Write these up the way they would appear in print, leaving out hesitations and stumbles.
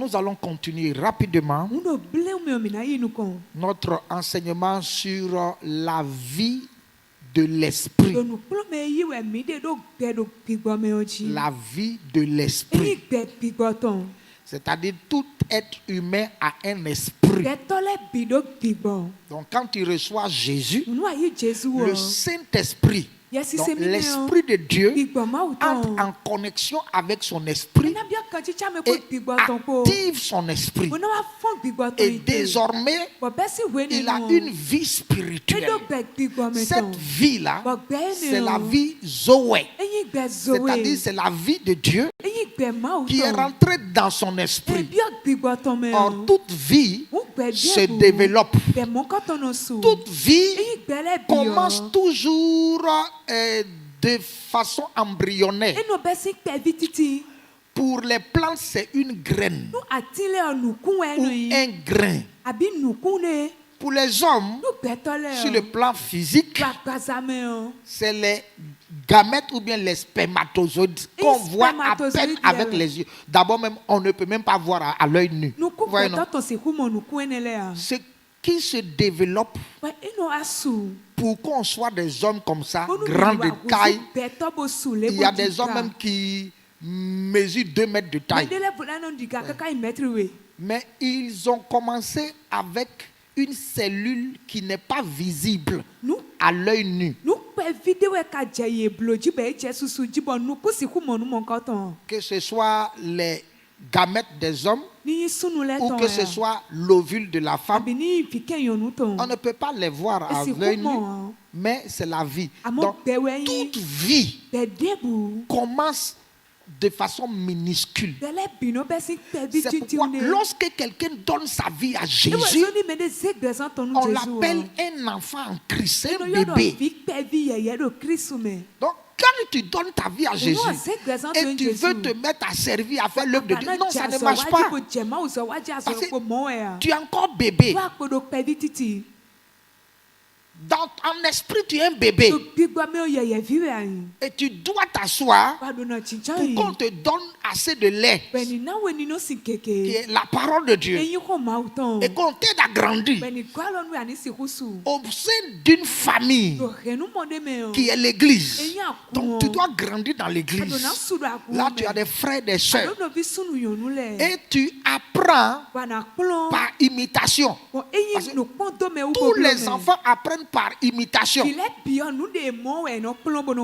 Nous allons continuer rapidement notre enseignement sur la vie de l'esprit. La vie de l'esprit. C'est-à-dire tout être humain a un esprit. Donc quand tu reçois Jésus, le Saint-Esprit, donc l'Esprit de Dieu entre en connexion avec son esprit et active son esprit. Et désormais, il a une vie spirituelle. Cette vie-là, c'est la vie Zoé. C'est-à-dire c'est la vie de Dieu qui est rentrée dans son esprit. Or, toute vie se développe. Toute vie commence toujours de façon embryonnaire. Pour les plantes, c'est une graine ou un grain. Pour les hommes, sur le plan physique, c'est les gamètes ou bien les spermatozoïdes qu'on voit à peine avec les yeux. D'abord même, on ne peut même pas voir à l'œil nu. Ce qui se développe pour qu'on soit des hommes comme ça, grands de taille. Il y a des hommes même qui mesurent 2 mètres de taille. Mais ils ont commencé avec une cellule qui n'est pas visible à l'œil nu. Que ce soit les gamètes des hommes ou que ce soit l'ovule de la femme, on ne peut pas les voir à l'œil nu, mais c'est la vie. Donc, toute vie commence de façon minuscule. C'est pourquoi lorsque quelqu'un donne sa vie à Jésus, on l'appelle un enfant en Christ, un bébé. Donc, quand tu donnes ta vie à Jésus et tu veux te mettre à servir, à faire l'œuvre de Dieu, non, ça ne marche pas. Parce que tu es encore bébé. En esprit, tu es un bébé. Et tu dois t'asseoir pour qu'on te donne assez de lait, qui est la parole de Dieu, et qu'on t'aide à grandir au sein d'une famille qui est l'église. Donc tu dois grandir dans l'église. Là, tu as des frères et des sœurs. Et tu apprends par imitation. Parce que tous les enfants apprennent par imitation.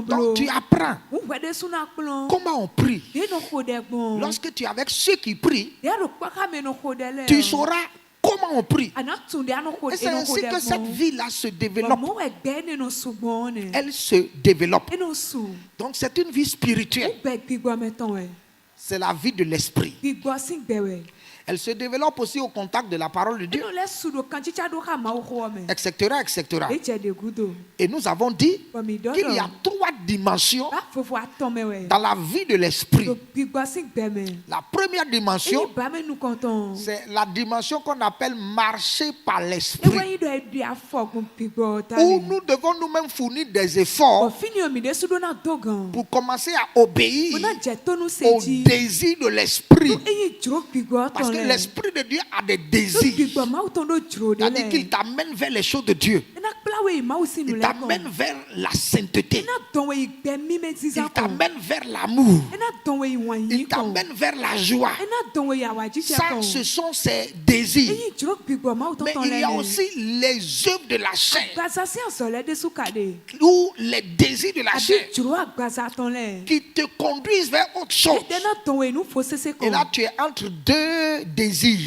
Donc tu apprends comment on prie. Lorsque tu es avec ceux qui prient, tu sauras comment on prie. Et c'est ainsi que cette vie-là se développe. Elle se développe. Donc c'est une vie spirituelle. C'est la vie de l'esprit. Elle se développe aussi au contact de la parole de Dieu, etc., etc. Et nous avons dit qu'il y a 3 dimensions dans la vie de l'esprit. La première dimension, c'est la dimension qu'on appelle marcher par l'esprit, où nous devons nous-mêmes fournir des efforts pour commencer à obéir au désir de l'esprit. Parce que l'esprit de Dieu a des désirs. C'est-à-dire qu'il t'amène vers les choses de Dieu. Il t'amène vers la sainteté. Il t'amène vers l'amour. Il t'amène vers la joie. Ça, ce sont ses désirs. Mais il y a aussi les œuvres de la chair, ou les désirs de la chair, qui te conduisent vers autre chose. Et là, tu es entre 2 désirs.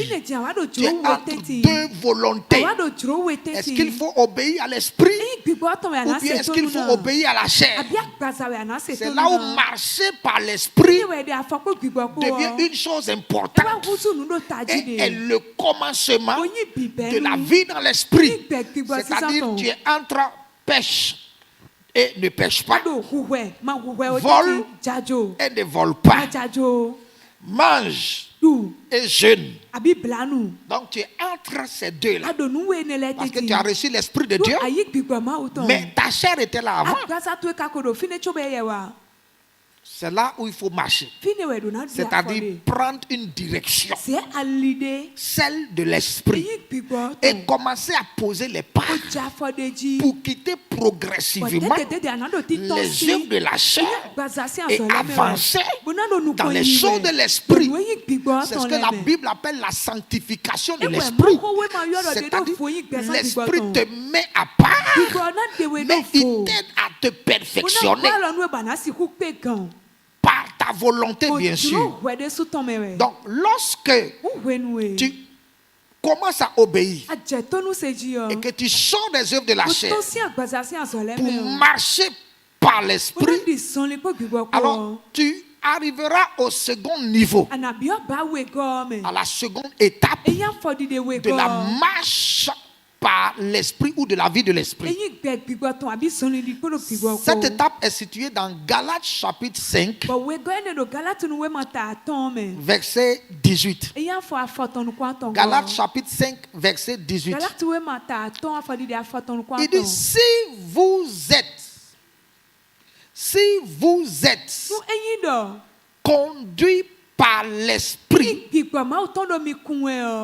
Tu es entre 2 volontés. Est-ce qu'il faut obéir à l'esprit ou bien est-ce qu'il faut obéir à la chair? C'est là où marcher par l'esprit devient une chose importante et est le commencement de la vie dans l'esprit. C'est-à-dire tu es entre pêche et ne pêche pas, vole et ne vole pas, mange et jeûne. Donc tu es entre ces deux-là. Parce que tu as reçu l'esprit de Dieu, mais ta chair était là avant. C'est là où il faut marcher. C'est-à-dire prendre une direction, celle de l'esprit, et commencer à poser les pas pour quitter progressivement les œuvres de la chair et avancer dans les choses de l'esprit. C'est ce que la Bible appelle la sanctification de l'esprit. C'est-à-dire l'esprit te met à part, mais il t'aide à te perfectionner par ta volonté, bien sûr. Donc, lorsque tu commences à obéir et que tu sors des œuvres de la chair pour marcher par l'esprit, alors tu arriveras au second niveau, à la seconde étape de la marche par l'esprit ou de la vie de l'esprit. Cette étape est située dans Galates chapitre 5, verset 18. Galates chapitre 5, verset 18. Il dit, si vous êtes conduit par l'esprit,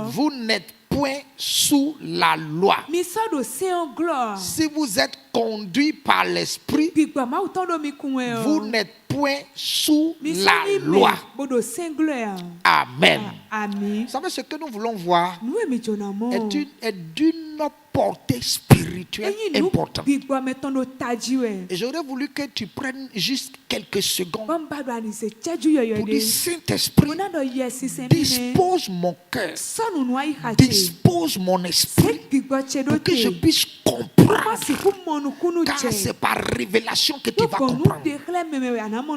vous n'êtes point sous la loi. Si vous êtes conduit par l'esprit, vous n'êtes point sous la loi. Amen. Vous savez, ce que nous voulons voir est d'une portée spirituelle importante. Et j'aurais voulu que tu prennes juste quelques secondes pour dire, Saint-Esprit, dispose mon cœur, dispose mon esprit pour que je puisse comprendre, car c'est par révélation que tu vas comprendre.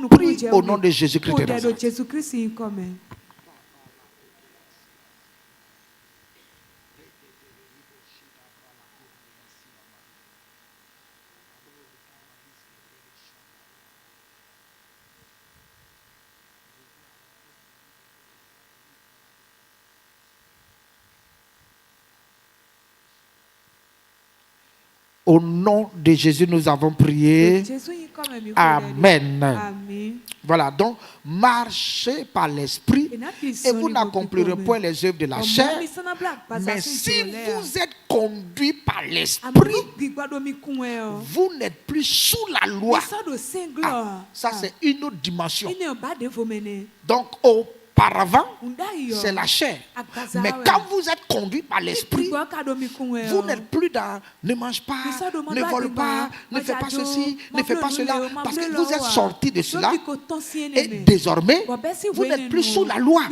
Prie au nom de Jésus-Christ de Nazareth. Au nom de Jésus, nous avons prié. Amen. Voilà, donc marchez par l'esprit et vous n'accomplirez point les œuvres de la chair. Mais si vous êtes conduit par l'esprit, vous n'êtes plus sous la loi. Ah, ça, c'est une autre dimension. Donc, auparavant, c'est la chair. Mais quand vous êtes conduit par l'esprit, vous n'êtes plus dans ne mange pas, ne vole pas, ne fais pas ceci, ne fais pas cela, parce que vous êtes sorti de cela et désormais, vous n'êtes plus sous la loi.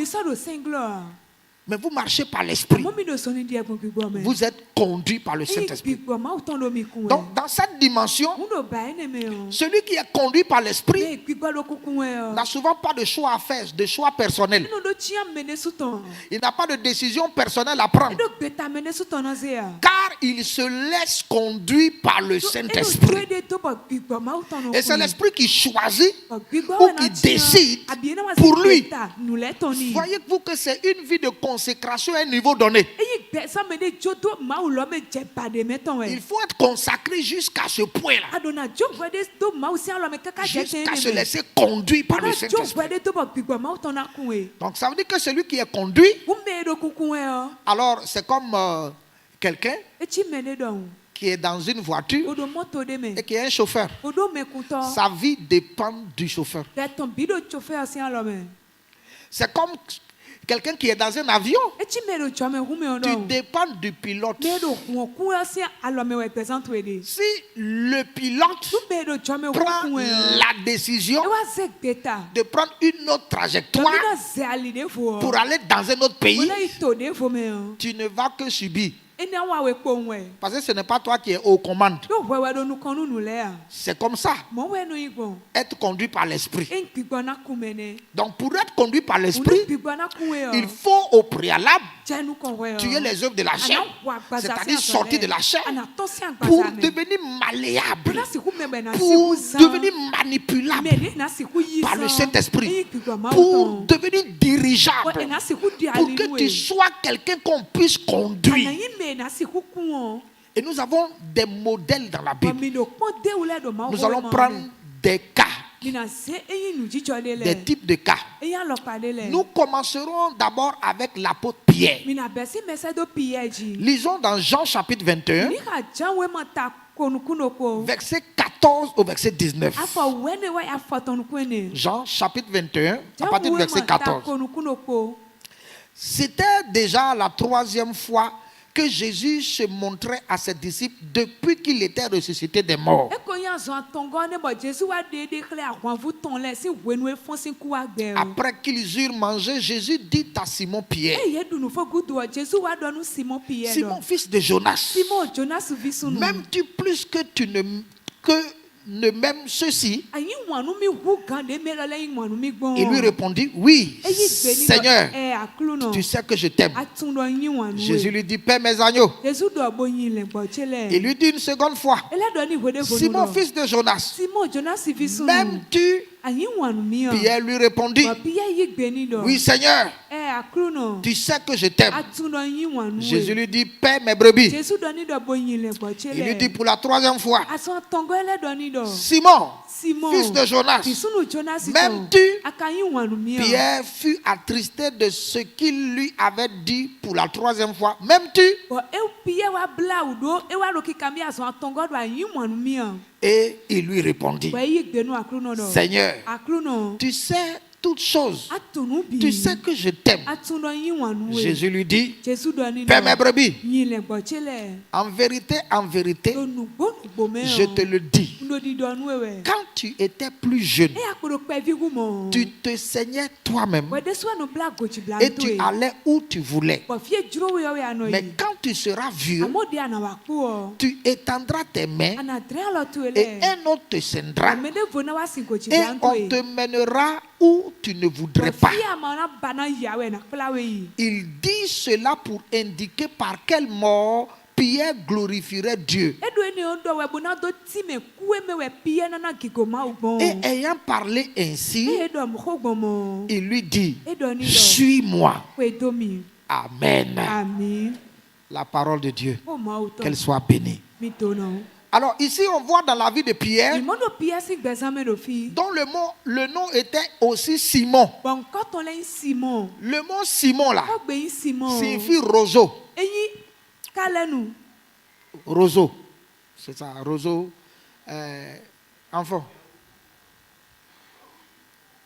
Mais vous marchez par l'esprit. Vous êtes conduit par le Saint-Esprit. Donc, dans cette dimension, celui qui est conduit par l'esprit n'a souvent pas de choix à faire, de choix personnel. Il n'a pas de décision personnelle à prendre. Car il se laisse conduire par le Saint-Esprit. Et c'est l'esprit qui choisit ou qui décide pour lui. Voyez-vous que c'est une vie de consécration à un niveau donné. Il faut être consacré jusqu'à ce point-là. Jusqu'à se laisser conduire par le Saint-Esprit. Donc ça veut dire que celui qui est conduit, alors c'est comme quelqu'un qui est dans une voiture et qui est un chauffeur. Sa vie dépend du chauffeur. C'est comme quelqu'un qui est dans un avion. Tu dépends du pilote. Si le pilote prend la décision de prendre une autre trajectoire pour aller dans un autre pays, tu ne vas que subir. Parce que ce n'est pas toi qui es aux commandes. C'est comme ça. Être conduit par l'esprit. Donc pour être conduit par l'esprit, il faut au préalable tuer les œuvres de la chair, c'est-à-dire sortir de la chair pour devenir malléable, pour devenir manipulable par le Saint-Esprit, pour devenir dirigeable, pour que tu sois quelqu'un qu'on puisse conduire. Et nous avons des modèles dans la Bible. Nous allons prendre des cas des types de cas. Nous commencerons d'abord avec l'apôtre Pierre. Lisons dans Jean chapitre 21, verset 14 au verset 19. Jean chapitre 21, à partir du verset 14. C'était déjà la 3e fois que Jésus se montrait à ses disciples depuis qu'il était ressuscité des morts. Après qu'ils eurent mangé, Jésus dit à Simon Pierre, Simon, fils de Jonas, m'aimes-tu plus que tu ne m'aimes ceci? Il lui répondit, oui, Seigneur, tu sais que je t'aime. Jésus lui dit, paie mes agneaux. Il lui dit une seconde fois, Simon, fils de Jonas, m'aimes-tu? Pierre lui répondit, oui, Seigneur, tu sais que je t'aime. Jésus lui dit, paie mes brebis. Il lui dit pour la 3e fois, Simon, fils de Jonas, m'aimes-tu? Pierre fut attristé de ce qu'il lui avait dit pour la 3e fois. M'aimes-tu? Et il lui répondit, Seigneur, tu sais toutes choses. Tu sais que je t'aime. Jésus lui dit, paie mes brebis. En vérité, je te le dis. Quand tu étais plus jeune, tu te saignais toi-même et tu allais où tu voulais. Mais quand tu seras vieux, tu étendras tes mains et un autre te scindra et on te mènera où tu ne voudrais pas. Il dit cela pour indiquer par quelle mort Pierre glorifierait Dieu. Et ayant parlé ainsi, il lui dit, suis-moi. Amen. La parole de Dieu, qu'elle soit bénie. Alors ici on voit dans la vie de Pierre, dont le nom était aussi Simon. Le mot Simon là signifie roseau. Roseau, c'est ça, roseau, enfant.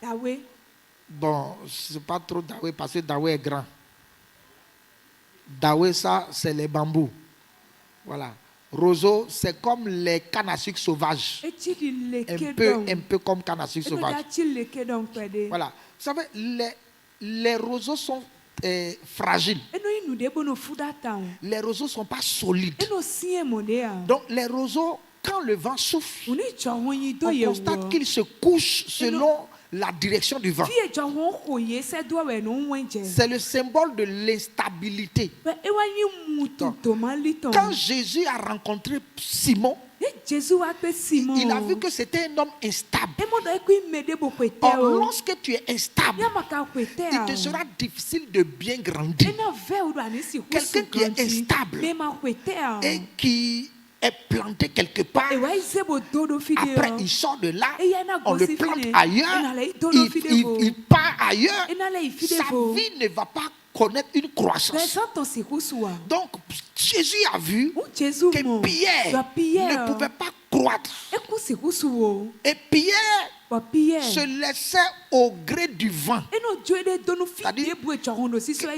Dawé. Bon, c'est pas trop Dawé parce que Dawé est grand. Dawé, ça, c'est les bambous. Voilà. Roseau, c'est comme les cannes à sucre sauvages. Un peu comme canne à sucre sauvage. Voilà. Vous savez, les roseaux sont fragiles. Les roseaux ne sont pas solides. Donc, les roseaux, quand le vent souffle, on constate qu'ils se couchent selon la direction du vent. C'est le symbole de l'instabilité. Quand Jésus a rencontré Simon, il a vu que c'était un homme instable. Or, lorsque tu es instable, il te sera difficile de bien grandir. Quelqu'un qui est instable et qui est planté quelque part, après il sort de là, on le plante ailleurs, il part ailleurs, sa vie ne va pas connaître une croissance. Donc Jésus a vu que Pierre ne pouvait pas croître. Et Pierre se laissait au gré du vent. C'est-à-dire,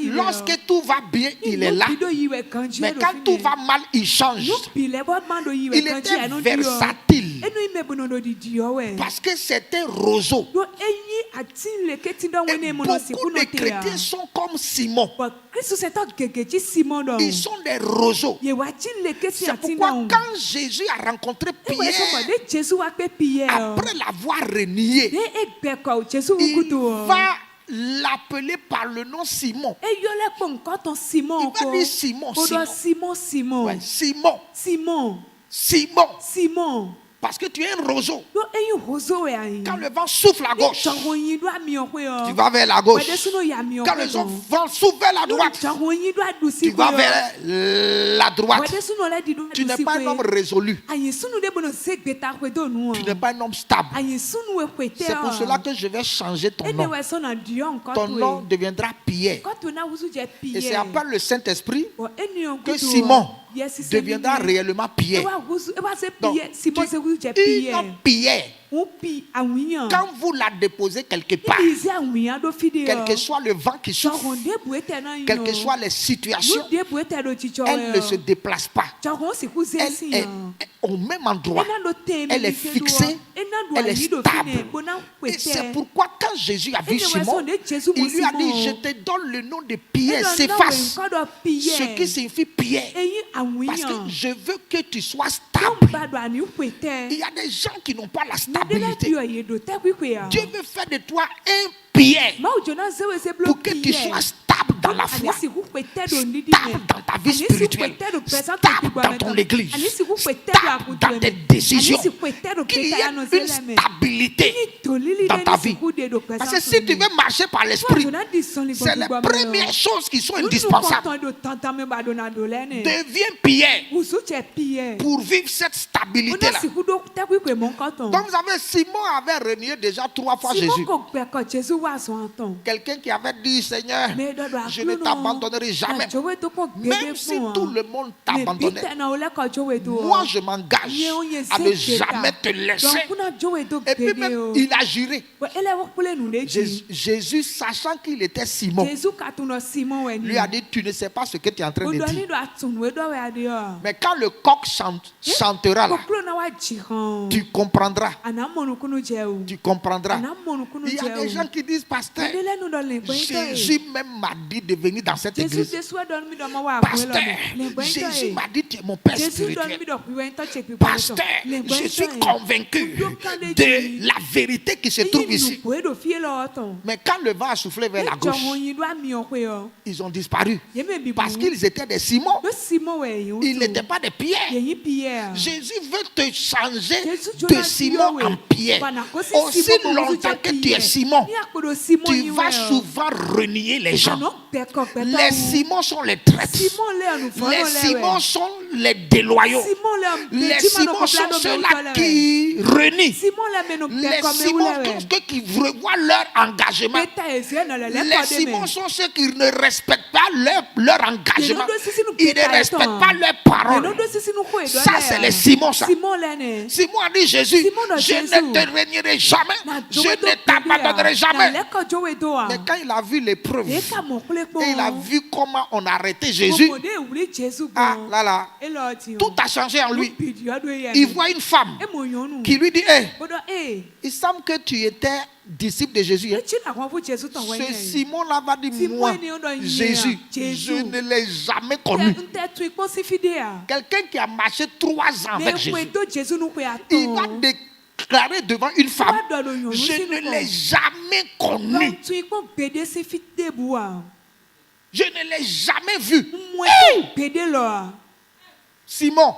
lorsque tout va bien, il est là. Mais quand tout va mal, il change. Il était versatile. Parce que c'était roseau. Et beaucoup de chrétiens sont comme Simon. Ils sont des roseaux. C'est pourquoi quand Jésus a rencontré Pierre, après l'avoir renié, il va l'appeler par le nom Simon. Il va dire Simon. Ouais, Simon. Parce que tu es un roseau. Quand le vent souffle à gauche, tu vas vers la gauche. Quand le vent souffle vers la droite, tu vas vers la droite. Tu n'es pas un homme résolu. Tu n'es pas un homme stable. C'est pour cela que je vais changer ton nom. Ton nom deviendra Pierre. Et c'est après le Saint-Esprit que Simon deviendra réellement Pierre. Donc, une Pierre. Quand vous la déposez quelque part, quel que soit le vent qui souffle, quelles que soient les situations, elle ne se déplace pas. Elle est au même endroit. Elle est fixée. Elle est stable. Et c'est pourquoi quand Jésus a vu Simon, il lui a dit, je te donne le nom de Pierre, s'efface. Ce qui signifie Pierre. Parce que je veux que tu sois stable. Il y a des gens qui n'ont pas la stabilité. Dieu veut faire de toi un Pierre pour que tu sois stable dans la foi, stable dans ta vie spirituelle, stable dans ton église, stable dans tes décisions, qu'il y ait une stabilité dans ta vie. Parce que si tu veux marcher par l'esprit, c'est les premières choses qui sont indispensables. Deviens Pierre pour vivre cette stabilité-là. Donc vous savez, Simon avait renié déjà 3 fois Jésus. Quelqu'un qui avait dit, Seigneur, je ne t'abandonnerai jamais. Même si tout le monde t'abandonnait, moi je m'engage à ne jamais te laisser. Et puis même, il a juré. Jésus, sachant qu'il était Simon, lui a dit, tu ne sais pas ce que tu es en train de dire. Mais quand le coq chantera là, tu comprendras. Tu comprendras. Il y a des gens qui disent, pasteur, Jésus même m'a dit de venir dans cette église. Pasteur, Jésus m'a dit tu es mon père spirituel. Pasteur, je suis convaincu de la vérité qui se trouve ici. Mais quand le vent a soufflé vers la gauche, ils ont disparu. Parce qu'ils étaient des Simons. Ils n'étaient pas des Pierres. Jésus veut te changer de Simon en Pierre. Aussi longtemps que tu es Simon, tu vas souvent renier les gens. Les Simons sont les traîtres. Les Simons sont les déloyaux. Les Simons sont ceux-là qui renient. Les Simons sont ceux qui revoient leur engagement. Les Simons sont ceux qui ne respectent pas leur engagement. Ils ne respectent pas leurs paroles. Ça, c'est les Simons. Simon a dit, Jésus, je ne te renierai jamais. Je ne t'abandonnerai jamais. Mais quand il a vu l'épreuve, et il a vu comment on a arrêté Jésus, tout a changé en lui. Il voit une femme qui lui dit, il semble que tu étais disciple de Jésus. Ce Simon-là va dire, moi, Jésus, je ne l'ai jamais connu. Quelqu'un qui a marché 3 ans avec Jésus, il va déclarer devant une femme, je ne l'ai jamais connu. Je ne l'ai jamais vu. Simon,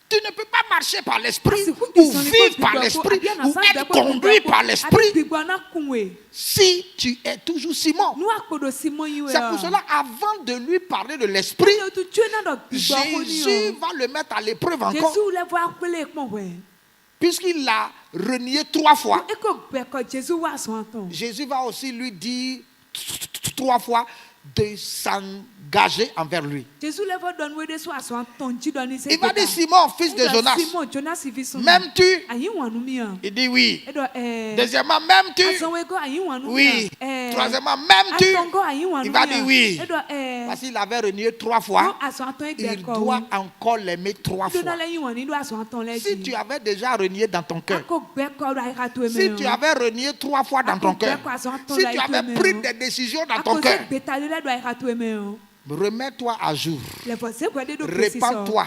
tu ne peux pas marcher par l'esprit ou vivre par l'esprit ou être conduit par l'esprit si tu es toujours Simon. C'est pour cela, avant de lui parler de l'esprit, Jésus va le mettre à l'épreuve encore. Puisqu'il l'a renié 3 fois, Jésus va aussi lui dire 3 fois de s'engager envers lui. Il va dire, Simon, fils de Jonas, m'aimes-tu? Il dit oui. Deuxièmement, m'aimes-tu? Oui. Troisièmement, m'aimes-tu? Il va dire oui. Parce qu'il avait renié 3 fois, il doit encore l'aimer 3 fois. Si tu avais déjà renié dans ton cœur, si tu avais renié 3 fois dans ton cœur, si tu avais pris des décisions dans ton cœur, Remets-toi à jour. Répands-toi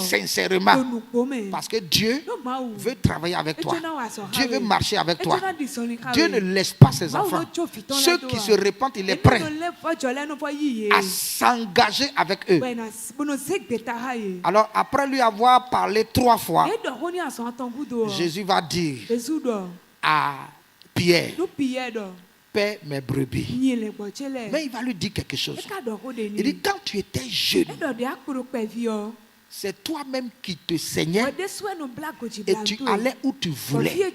sincèrement. Parce que Dieu veut travailler avec toi. Dieu veut marcher avec toi. Dieu ne laisse pas ses enfants. Ceux qui se répandent, il est prêt à s'engager avec eux. Alors, après lui avoir parlé 3 fois, Jésus va dire à Pierre, paie mes brebis. Mais il va lui dire quelque chose. Il dit, quand tu étais jeune, c'est toi-même qui te saignais et tu allais où tu voulais.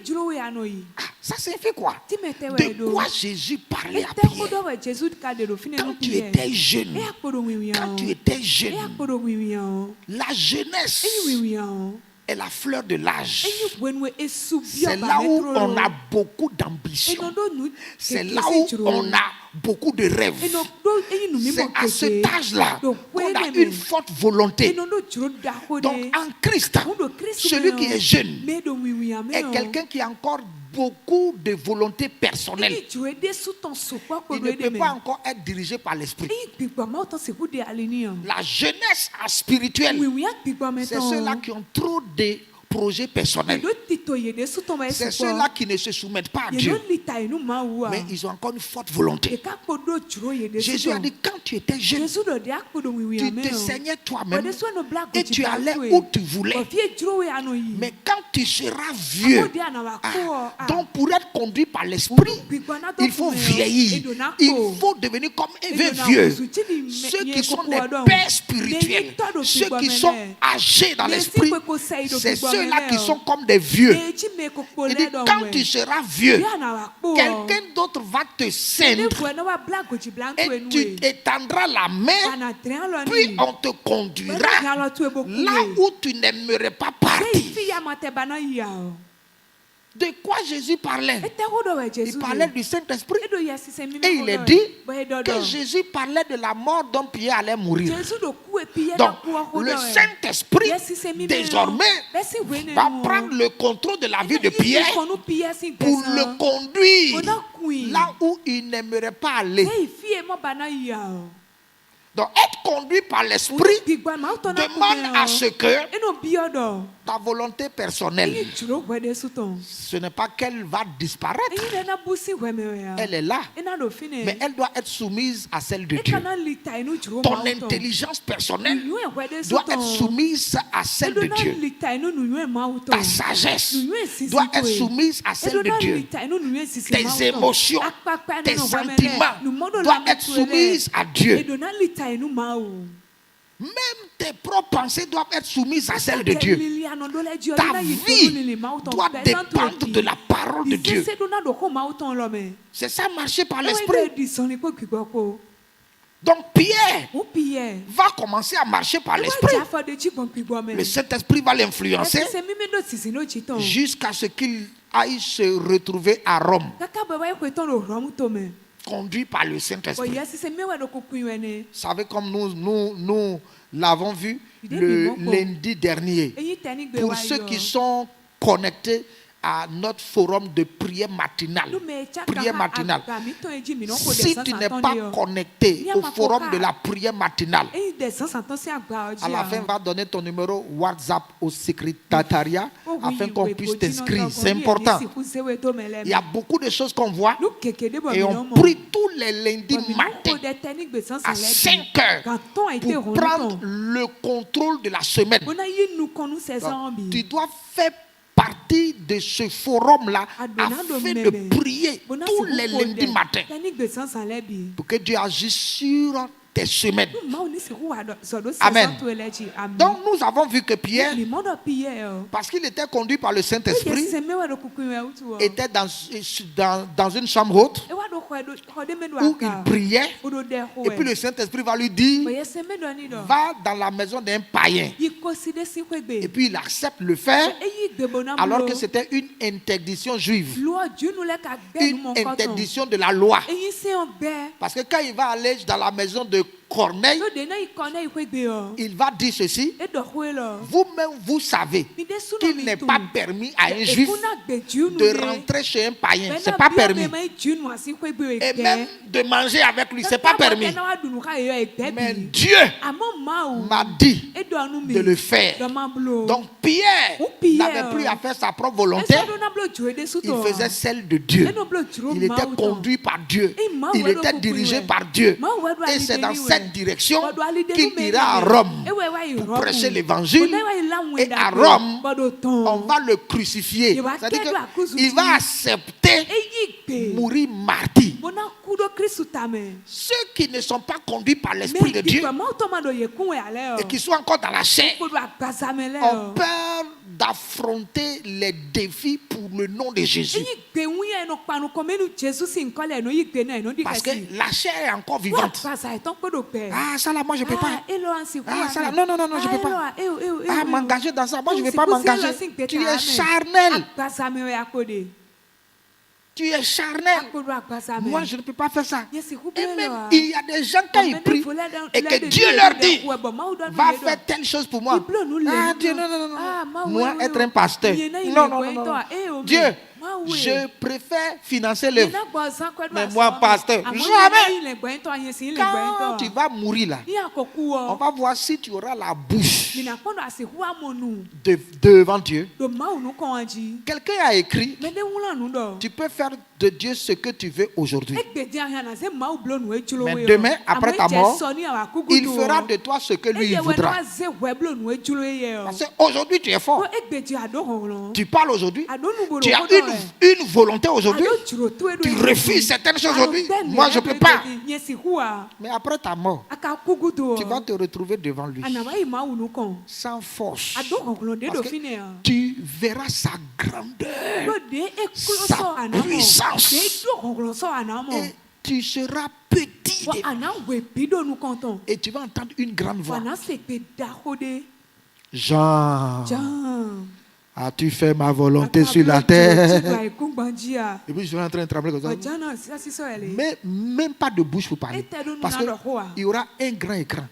Ça signifie quoi? De quoi Jésus parlait à Pierre? Quand tu étais jeune, la jeunesse est la fleur de l'âge. C'est là où on a beaucoup d'ambition. C'est là où on a beaucoup de rêves. C'est à cet âge-là qu'on a une forte volonté. Donc en Christ, celui qui est jeune est quelqu'un qui a encore beaucoup de volonté personnelle. Il ne peut pas encore être dirigé par l'esprit. La jeunesse spirituelle, c'est ceux-là qui ont trop de projets personnels. C'est ceux-là qui ne se soumettent pas à Dieu, mais ils ont encore une forte volonté. Jésus a dit, quand tu étais jeune, tu te saignais toi-même et tu allais où tu voulais. Mais quand tu seras vieux, donc pour être conduit par l'esprit, il faut vieillir. Il faut devenir comme un vieux. Ceux qui sont des pères spirituels, ceux qui sont âgés dans l'esprit, c'est ceux-là qui sont comme des vieux. Il dit, quand tu seras vieux, quelqu'un d'autre va te ceindre et tu étendras la main, puis on te conduira là où tu n'aimerais pas partir. De quoi Jésus parlait? Il parlait du Saint-Esprit. Et il est dit que Jésus parlait de la mort dont Pierre allait mourir. Donc, le Saint-Esprit, désormais, va prendre le contrôle de la vie de Pierre pour le conduire là où il n'aimerait pas aller. Donc, être conduit par l'esprit demande à ce que ta volonté personnelle, ce n'est pas qu'elle va disparaître. Elle est là, mais elle doit être soumise à celle de Dieu. Ton intelligence personnelle doit être soumise à celle de Dieu. Ta sagesse doit être soumise à celle de Dieu. Tes émotions, tes sentiments doivent être soumises à Dieu. Même tes propres pensées doivent être soumises à celles de Dieu. Ta vie doit dépendre de la parole de Dieu. C'est ça, marcher par l'esprit. Donc Pierre va commencer à marcher par l'esprit. Le Saint-Esprit va l'influencer jusqu'à ce qu'il aille se retrouver à Rome, conduit par le Saint-Esprit. Vous savez, comme nous l'avons vu le lundi dernier, pour ceux qui sont connectés à notre forum de prière matinale. Si tu n'es pas connecté au forum de la prière matinale, à la fin, va donner ton numéro WhatsApp au secrétariat afin qu'on puisse t'inscrire. C'est important. Il y a beaucoup de choses qu'on voit et on prie tous les lundis matins à 5 heures pour prendre le contrôle de la semaine. Donc, tu dois faire partie de ce forum-là afin de prier tous les lundis matins pour que Dieu agisse sur tes semaines. Amen. Donc nous avons vu que Pierre, parce qu'il était conduit par le Saint-Esprit, était dans une chambre haute où il priait, et puis le Saint-Esprit va lui dire, va dans la maison d'un païen, et puis il accepte le faire alors que c'était une interdiction juive, une interdiction de la loi, parce que quand il va aller dans la maison de Corneille, il va dire ceci. Vous-même, vous savez qu'il n'est pas permis à un juif de rentrer chez un païen. Ce n'est pas permis. Et même de manger avec lui, ce n'est pas permis. Mais Dieu m'a dit de le faire. Donc Pierre n'avait plus à faire sa propre volonté. Il faisait celle de Dieu. Il était conduit par Dieu. Il était dirigé par Dieu. Et c'est dans cette direction qu'il ira à Rome pour prêcher l'évangile. Et à Rome, on va le crucifier. C'est-à-dire qu'il va accepter mourir martyr. Ceux qui ne sont pas conduits par l'Esprit de Dieu et qui sont encore dans la chair ont peur d'affronter les défis pour le nom de Jésus. Parce que la chair est encore vivante. Ah, ça là, moi je ne peux pas. Ah, ça là, non, je ne peux pas. Ah, m'engager dans ça, moi je ne vais pas m'engager. Tu es charnel. Tu es charnel. Moi, je ne peux pas faire ça. Et même, il y a des gens qui ils prient et que Dieu leur dit, va faire telle chose pour moi. Ah, Dieu, non. Moi, être un pasteur. Non. Dieu, je préfère financer l'œuvre. Mais moi, pasteur, jamais. Quand tu vas mourir là, on va voir si tu auras la bouche devant Dieu. Quelqu'un a écrit, tu peux faire de Dieu ce que tu veux aujourd'hui. Mais demain, après ta mort, il fera de toi ce que lui voudra. Parce qu'aujourd'hui, tu es fort. Tu parles aujourd'hui. Tu as une volonté aujourd'hui. Tu refuses certaines choses aujourd'hui. Moi, je ne peux pas. Mais après ta mort, tu vas te retrouver devant lui. Sans force. Parce que tu verras sa grandeur, sa puissance. Et tu seras petit. Et tu vas entendre une grande voix. Jean. As-tu fait ma volonté sur la terre? Et puis je suis en train de trembler comme ça. Mais même pas de bouche pour parler. Parce qu'il y aura un grand écran.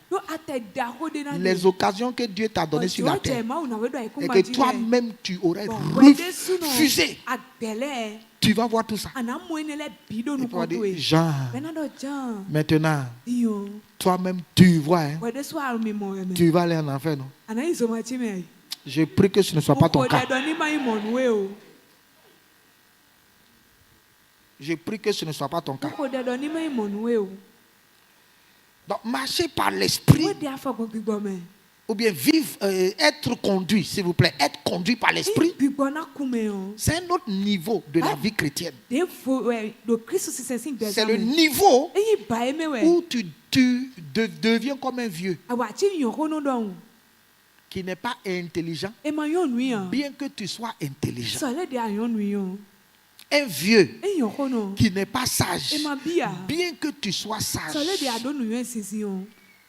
Les occasions que Dieu t'a données sur la terre. Et que toi-même tu aurais refusé. Tu vas voir tout ça. Et tu vas dire, Jean, maintenant, toi-même tu vois, hein, tu vas aller en enfer, non? Je prie que ce ne soit pas ton cas. Je prie que ce ne soit pas ton cas. Donc, marcher par l'esprit, ou bien vivre, être conduit, s'il vous plaît, être conduit par l'esprit, c'est un autre niveau de la vie chrétienne. C'est le niveau où tu deviens comme un vieux qui n'est pas intelligent, bien que tu sois intelligent. Un vieux qui n'est pas sage, bien que tu sois sage.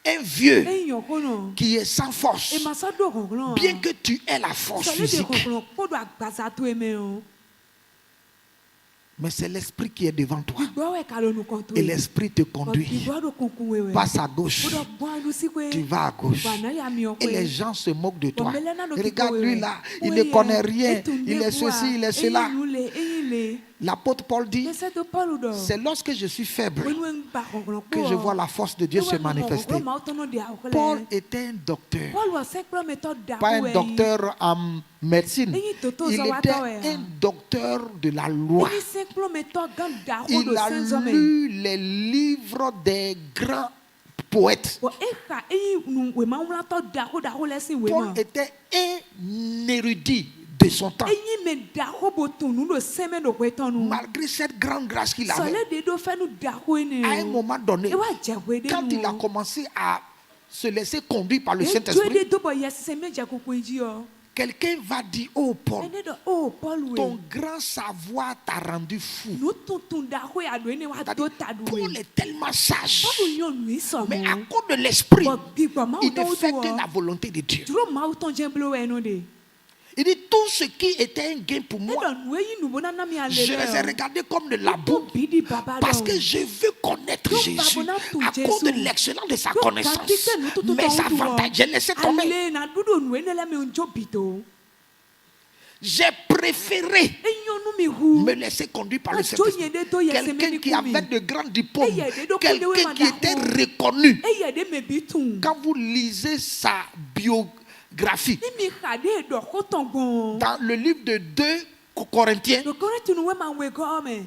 Un vieux qui est sans force, bien que tu aies la force physique. Mais c'est l'esprit qui est devant toi. Et l'esprit te conduit. Passe à gauche. Tu vas à gauche. Et les gens se moquent de toi. Regarde lui là, il ne connaît rien. Il est ceci, il est cela. L'apôtre Paul dit, c'est lorsque je suis faible que je vois la force de Dieu se manifester. Paul était un docteur. Pas un docteur en médecine. Il était un docteur de la loi. Il a lu les livres des grands poètes. Paul était un érudit de son temps. Malgré cette grande grâce qu'il avait, à un moment donné, quand il a commencé à se laisser conduire par le Saint-Esprit, quelqu'un va dire, oh Paul, ton grand savoir t'a rendu fou. Paul est tellement sage, mais à cause de l'esprit, il ne fait que la volonté de Dieu. Il dit tout ce qui était un gain pour moi, je les ai regardés comme de la boue parce que je veux connaître Jésus à cause de l'excellence de sa connaissance. Mes avantages, j'ai laissé tomber. J'ai préféré me laisser conduire par le Saint-Esprit. Quelqu'un qui avait de grands diplômes, quelqu'un qui était reconnu. Quand vous lisez sa biographie, dans le livre de 2 Corinthiens,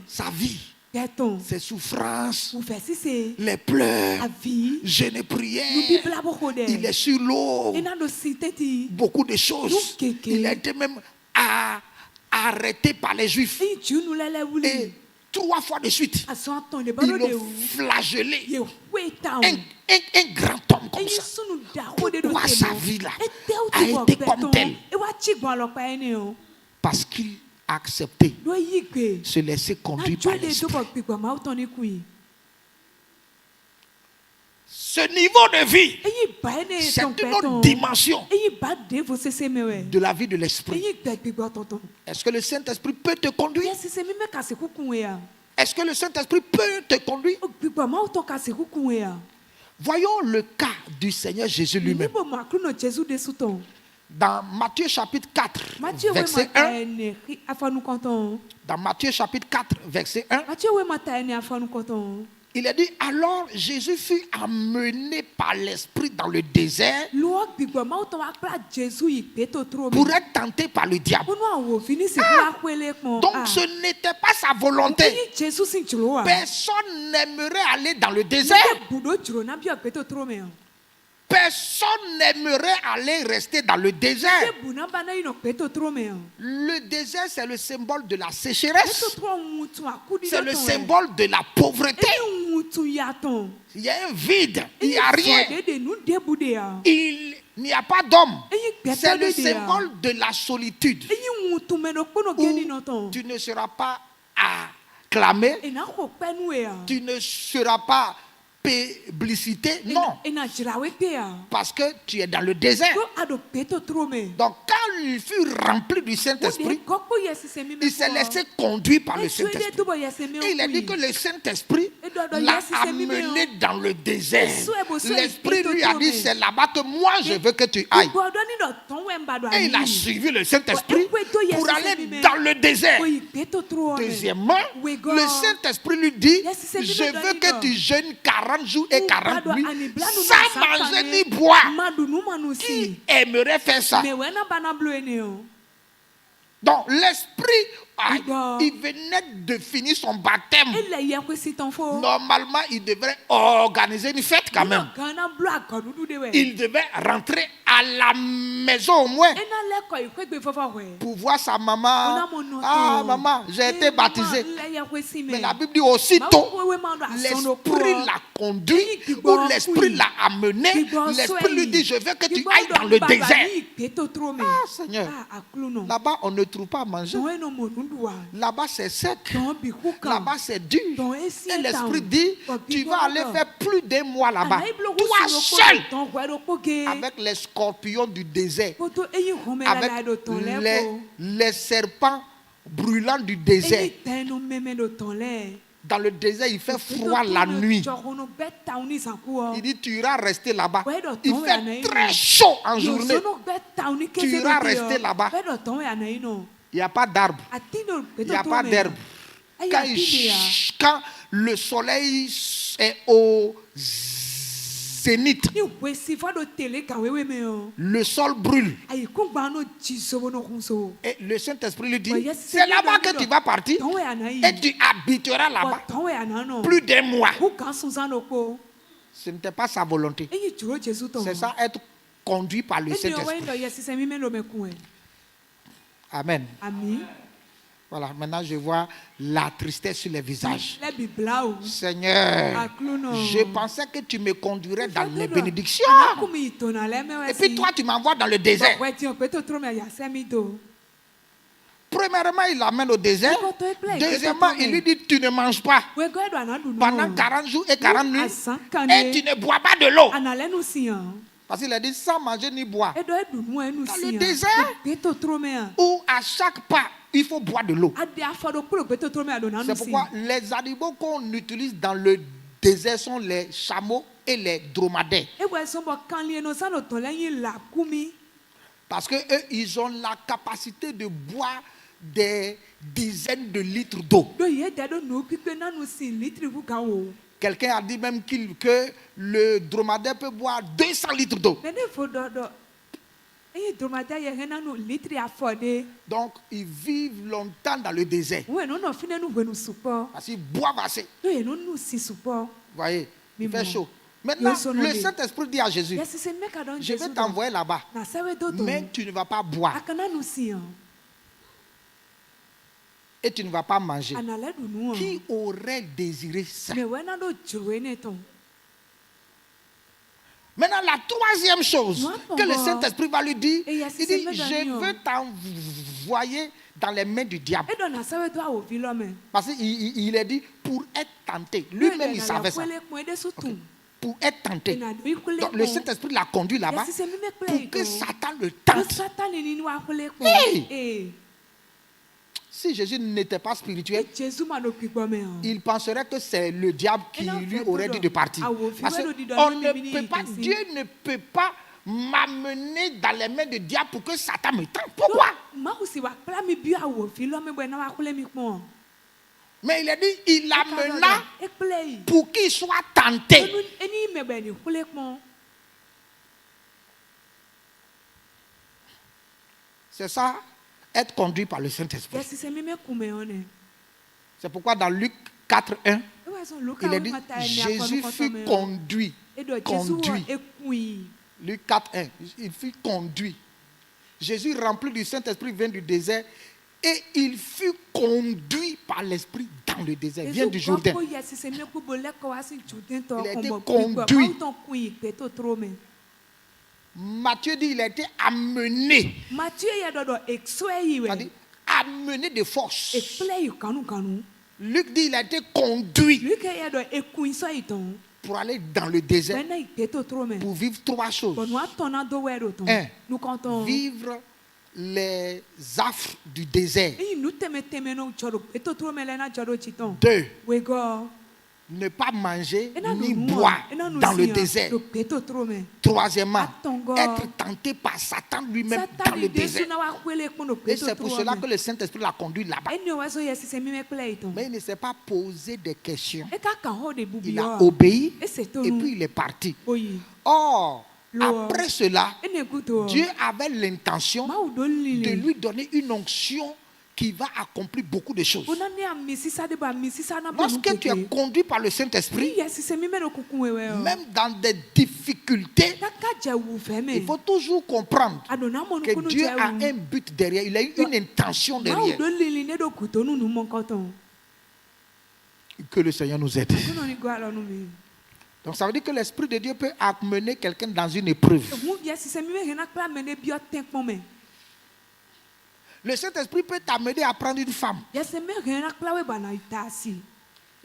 sa vie, ses souffrances, les pleurs, jeûne et prière, il est sur l'eau, beaucoup de choses. Il a été même arrêté par les Juifs. Et 3 fois de suite, ils l'ont flagellé. Un grand homme comme ça. Pourquoi sa vie-là a été comme telle? Parce qu'il a accepté de se laisser conduire par l'Esprit. Ce niveau de vie, c'est une autre dimension de la vie de l'Esprit. Est-ce que le Saint-Esprit peut te conduire? Est-ce que le Saint-Esprit peut te conduire? Voyons le cas du Seigneur Jésus lui-même. Dans Matthieu chapitre 4, verset 1. Dans Matthieu chapitre 4, verset 1. Il a dit, alors Jésus fut amené par l'Esprit dans le désert pour être tenté par le diable. Donc ce n'était pas sa volonté. Personne n'aimerait aller dans le désert. Personne n'aimerait aller rester dans le désert. Le désert, c'est le symbole de la sécheresse. C'est le symbole de la pauvreté. Il y a un vide. Il n'y a rien. Il n'y a pas d'homme. C'est le symbole de la solitude. Où tu ne seras pas acclamé. Tu ne seras pas publicité, non. Parce que tu es dans le désert. Donc quand il fut rempli du Saint-Esprit, il s'est laissé conduire par le Saint-Esprit. Et il a dit que le Saint-Esprit l'a amené dans le désert. L'Esprit lui a dit, c'est là-bas que moi je veux que tu ailles. Et il a suivi le Saint-Esprit pour aller dans le désert. Deuxièmement, le Saint-Esprit lui dit, je veux que tu jeûnes 40 jours et 40 nuits sans manger ni boire. Qui aimerait faire ça? Donc l'Esprit, il venait de finir son baptême. Normalement, il devrait organiser une fête quand même. Il devait rentrer à la maison au moins pour voir sa maman. Ah maman, j'ai été baptisé. Mais la Bible dit aussitôt, l'Esprit l'a conduit ou l'Esprit l'a amené. L'Esprit lui dit, je veux que tu ailles dans le désert. Ah Seigneur, là-bas on ne trouve pas à manger. Là-bas c'est sec. Là-bas c'est dur. Et l'Esprit dit, tu vas aller faire plus d'1 mois là-bas. Toi seul. Avec les scorpions du désert. Avec les serpents brûlants du désert. Dans le désert, il fait froid la nuit. Il dit, tu iras rester là-bas. Il fait très chaud en journée. Tu iras rester là-bas. Il n'y a pas d'arbre. Il n'y a pas d'herbe. Quand le soleil est au zénith, le sol brûle. Et le Saint-Esprit lui dit, c'est là-bas que tu vas partir et tu habiteras là-bas plus d'1 mois. Ce n'était pas sa volonté. C'est ça, être conduit par le Saint-Esprit. Amen. Voilà, maintenant je vois la tristesse sur les visages. Seigneur, je pensais que tu me conduirais dans les bénédictions. Et puis toi, tu m'envoies dans le désert. Premièrement, il l'amène au désert. Deuxièmement, il lui dit, tu ne manges pas pendant 40 jours et 40 nuits. Et tu ne bois pas de l'eau. Parce qu'il a dit sans manger ni boire. Dans le désert, où à chaque pas, il faut boire de l'eau. C'est pourquoi les animaux qu'on utilise dans le désert sont les chameaux et les dromadaires. Parce qu'eux, ils ont la capacité de boire des dizaines de litres d'eau. Quelqu'un a dit même que le dromadaire peut boire 200 litres d'eau. Donc, ils vivent longtemps dans le désert. Parce qu'ils boivent assez. Vous voyez, il fait chaud. Maintenant, le Saint-Esprit dit à Jésus, je vais t'envoyer là-bas, mais tu ne vas pas boire. Et tu ne vas pas manger. Qui aurait désiré ça? Maintenant, la troisième chose que le Saint-Esprit va lui dire, il dit, je veux t'envoyer dans les mains du diable. Parce qu'il a dit, pour être tenté. Lui-même, il savait ça. Okay. Pour être tenté. Donc, le Saint-Esprit l'a conduit là-bas pour que Satan le tente. Hey! Si Jésus n'était pas spirituel, il penserait que c'est le diable qui lui aurait dit de partir. Parce que Dieu ne peut pas m'amener dans les mains du diable pour que Satan me tente. Pourquoi? Mais il a dit, il l'amena pour qu'il soit tenté. C'est ça, être conduit par le Saint-Esprit. C'est pourquoi dans Luc 4:1, il a dit, Jésus fut conduit. Luc 4:1, il fut conduit. Jésus rempli du Saint-Esprit vient du désert et il fut conduit par l'Esprit dans le désert. Il vient du Jourdain. Il a été conduit. Matthieu dit il a été amené. C'est-à-dire amené de force. Luc dit il a été conduit pour aller dans le désert pour vivre trois choses. 1. Vivre les affres du désert. 2. Ne pas manger ni boire dans le désert. Troisièmement, être tenté par Satan lui-même dans le désert. Et c'est pour cela que le Saint-Esprit l'a conduit là-bas. Mais il ne s'est pas posé des questions. Il a obéi et puis il est parti. Or, après cela, Dieu avait l'intention de lui donner une onction qui va accomplir beaucoup de choses. Lorsque tu es conduit par le Saint-Esprit, même dans des difficultés, il faut toujours comprendre que Dieu a un but derrière, il a eu une intention derrière. Que le Seigneur nous aide. Donc ça veut dire que l'Esprit de Dieu peut amener quelqu'un dans une épreuve. Le Saint-Esprit peut t'amener à prendre une femme. Et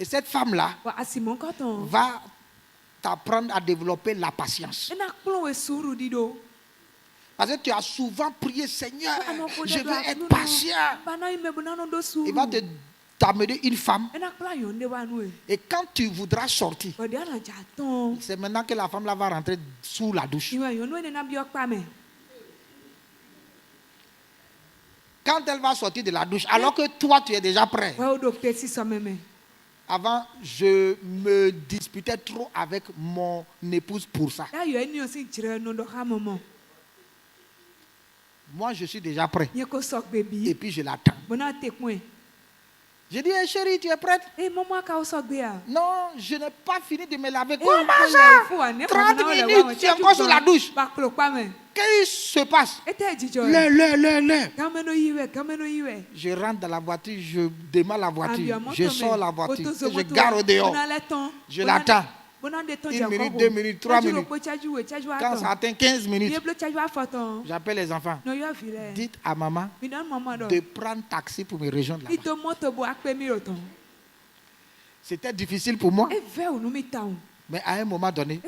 cette femme-là va t'apprendre à développer la patience. Parce que tu as souvent prié, Seigneur, je veux être patient. Il va t'amener une femme. Et quand tu voudras sortir, c'est maintenant que la femme là va rentrer sous la douche. Quand elle va sortir de la douche, alors que toi tu es déjà prêt. Avant, je me disputais trop avec mon épouse pour ça. Moi, je suis déjà prêt. Et puis je l'attends. J'ai dit, hey, chérie, tu es prête? Non, je n'ai pas fini de me laver. Comment ça? 30 minutes, tu es encore sous la douche. Qu'est-ce qui se passe? Je rentre dans la voiture, je démarre la voiture, je sors la voiture, je gare au dehors. Je l'attends. 1 minute, 2 minutes, 3 minutes. Quand ça atteint 15 minutes, j'appelle les enfants. Dites à maman de prendre taxi pour me rejoindre là-bas. C'était difficile pour moi. Mais à un moment donné,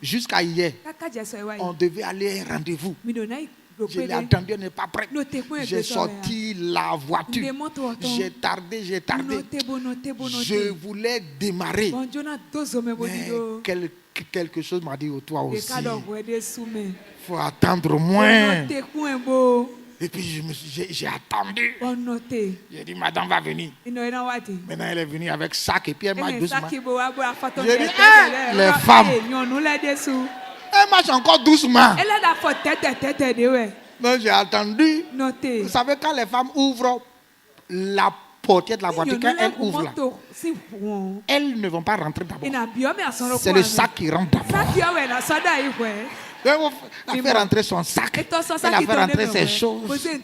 jusqu'à hier, on devait aller à un rendez-vous. Je l'ai attendu, elle n'est pas prête. J'ai sorti la voiture. J'ai tardé. Je voulais démarrer. Mais quelque chose m'a dit, toi aussi. Il faut attendre moins. Et puis j'ai attendu. J'ai dit, madame va venir. Maintenant elle est venue avec sac et puis elle marche doucement. J'ai dit, les femmes. Elle marche encore doucement. Donc j'ai attendu. Vous savez, quand les femmes ouvrent la portière de la voiture, quand elles ouvrent là, elles ne vont pas rentrer d'abord. C'est le sac qui rentre d'abord. Elle a fait rentrer son sac. Elle a fait rentrer ses choses. Et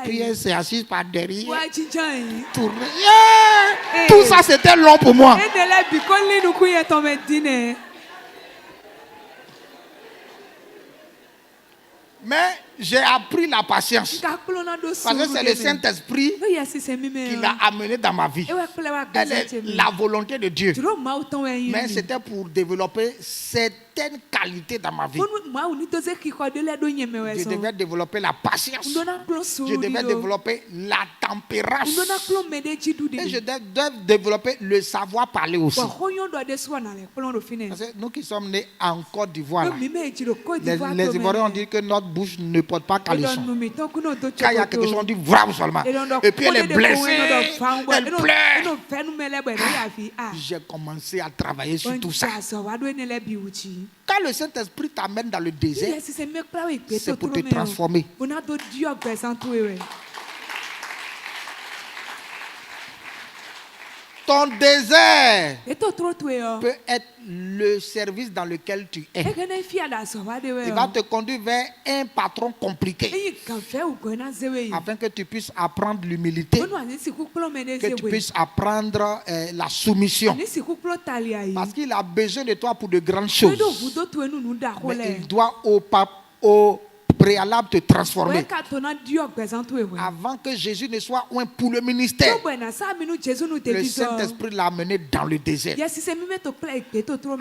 puis elle s'est assise par derrière. Tournée. Yeah! Tout ça c'était long pour moi. Mais j'ai appris la patience. Parce que c'est le Saint-Esprit qui l'a amené dans ma vie. Elle est la volonté de Dieu. Mais c'était pour développer certaines qualités dans ma vie. Je devais développer la patience. Je devais développer la tempérance. Et je devais développer le savoir parler aussi. Parce que nous qui sommes nés en Côte d'Ivoire, les Ivoiriens ont dit que notre bouche ne porte pas caleçon. Quand il y a quelque chose, on dit bravo seulement. Et puis elle est blessée, elle pleure. J'ai commencé à travailler sur tout ça. Quand le Saint-Esprit t'amène dans le désert, c'est pour te transformer. Ton désert peut être le service dans lequel tu es. Il va te conduire vers un patron compliqué afin que tu puisses apprendre l'humilité, que tu puisses apprendre la soumission. Parce qu'il a besoin de toi pour de grandes choses. Mais il doit au préalable te transformer avant que Jésus ne soit un pour le ministère. Le Saint-Esprit l'a amené dans le désert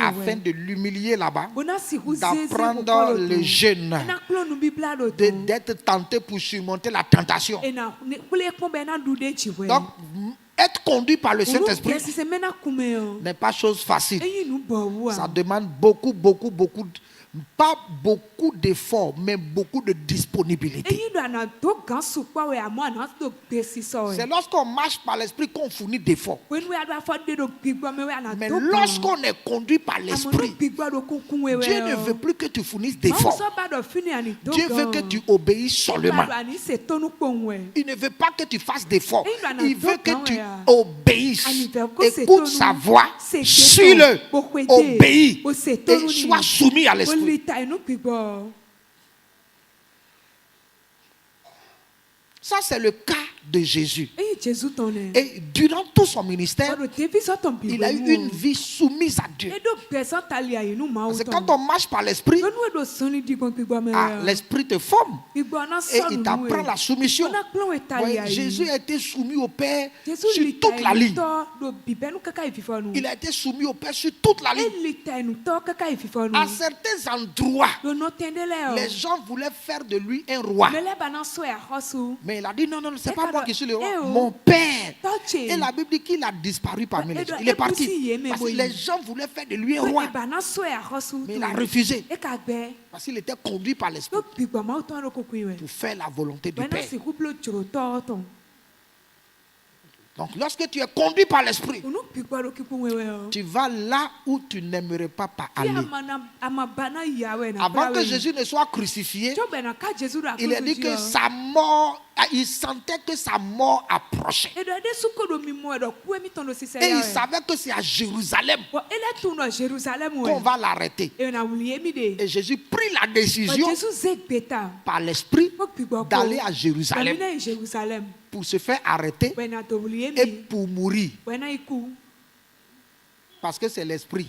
afin de l'humilier là-bas, d'apprendre le jeûne, d'être tenté pour surmonter la tentation. Donc, être conduit par le Saint-Esprit n'est pas chose facile. Ça demande pas beaucoup d'efforts, mais beaucoup de disponibilité. C'est lorsqu'on marche par l'Esprit qu'on fournit d'efforts. Mais lorsqu'on est conduit par l'Esprit, Dieu ne veut plus que tu fournisses d'efforts. Dieu veut que tu obéisses seulement. Il ne veut pas que tu fasses d'efforts. Il veut que tu obéisses. Écoute sa voix, suis-le, obéis et sois soumis à l'Esprit. Ça, c'est le cas de Jésus. Et durant tout son ministère, il a eu une vie soumise à Dieu. Parce que quand on marche par l'Esprit, l'Esprit te forme et il t'apprend la soumission. Ouais, Jésus a été soumis au Père sur toute la ligne. Il a été soumis au Père sur toute la ligne. À certains endroits, les gens voulaient faire de lui un roi. Mais il a dit non, c'est pas moi qui suis le roi, mon Père. Et la Bible dit qu'il a disparu parmi les gens. Il est parti parce que les gens voulaient faire de lui un roi. Mais il a refusé parce qu'il était conduit par l'Esprit pour faire la volonté du Père. Donc lorsque tu es conduit par l'Esprit, tu vas là où tu n'aimerais pas aller. Avant que Jésus ne soit crucifié, il a dit que sa mort, il sentait que sa mort approchait. Et il savait que c'est à Jérusalem qu'on va l'arrêter. Et Jésus prit la décision par l'Esprit d'aller à Jérusalem pour se faire arrêter et pour mourir. Parce que c'est l'Esprit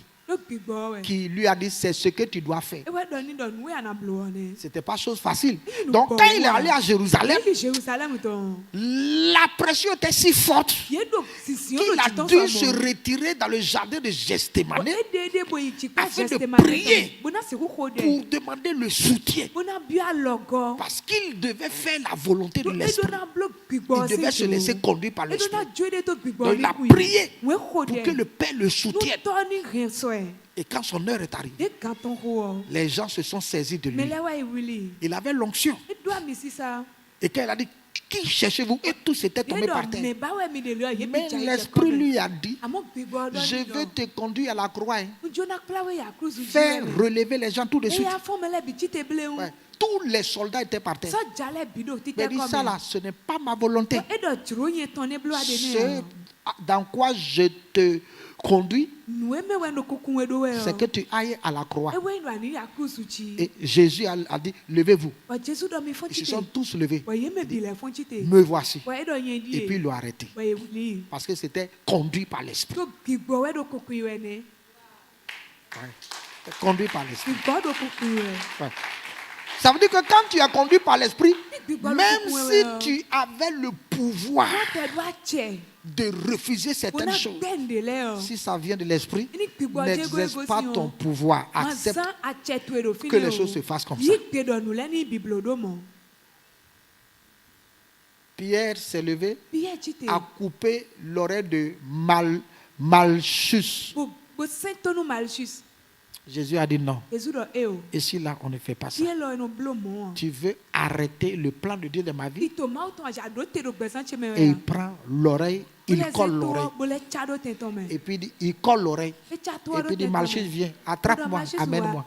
qui lui a dit c'est ce que tu dois faire. C'était pas chose facile. Donc quand il est allé à Jérusalem, la pression était si forte qu'il a dû se retirer dans le jardin de Gethsémane afin de prier pour demander le soutien. Parce qu'il devait faire la volonté de l'Esprit. Il devait se laisser conduire par l'Esprit. Donc il a prié pour que le Père le soutienne. Et quand son heure est arrivée, les gens se sont saisis de lui. Il avait l'onction. Et quand il a dit, qui cherchez-vous? Et tous étaient tombés par terre. Mais l'Esprit lui a dit, je veux te conduire à la croix. Faire relever les gens tout de suite. Ouais. Tous les soldats étaient par terre. Mais dit ça là, ce n'est pas ma volonté. Ce dans quoi je te conduis, c'est que tu ailles à la croix. Et Jésus a dit, levez-vous. Ils se sont tous levés. Dit, me voici. Et puis il l'a arrêté. Parce que c'était conduit par l'Esprit. Ouais. Conduit par l'Esprit. Ouais. Ça veut dire que quand tu es conduit par l'Esprit, même si tu avais le pouvoir de refuser certaines choses, si ça vient de l'Esprit, n'exerce pas ton pouvoir. Accepte que les choses se fassent comme ça. Pierre s'est levé, a coupé l'oreille de Malchus. Jésus a dit non. Ici, là, on ne fait pas ça. Tu veux arrêter le plan de Dieu de ma vie? Et il prend l'oreille, il colle l'oreille. Et puis il colle l'oreille. Et puis il dit, Malchus, viens, attrape-moi, amène-moi.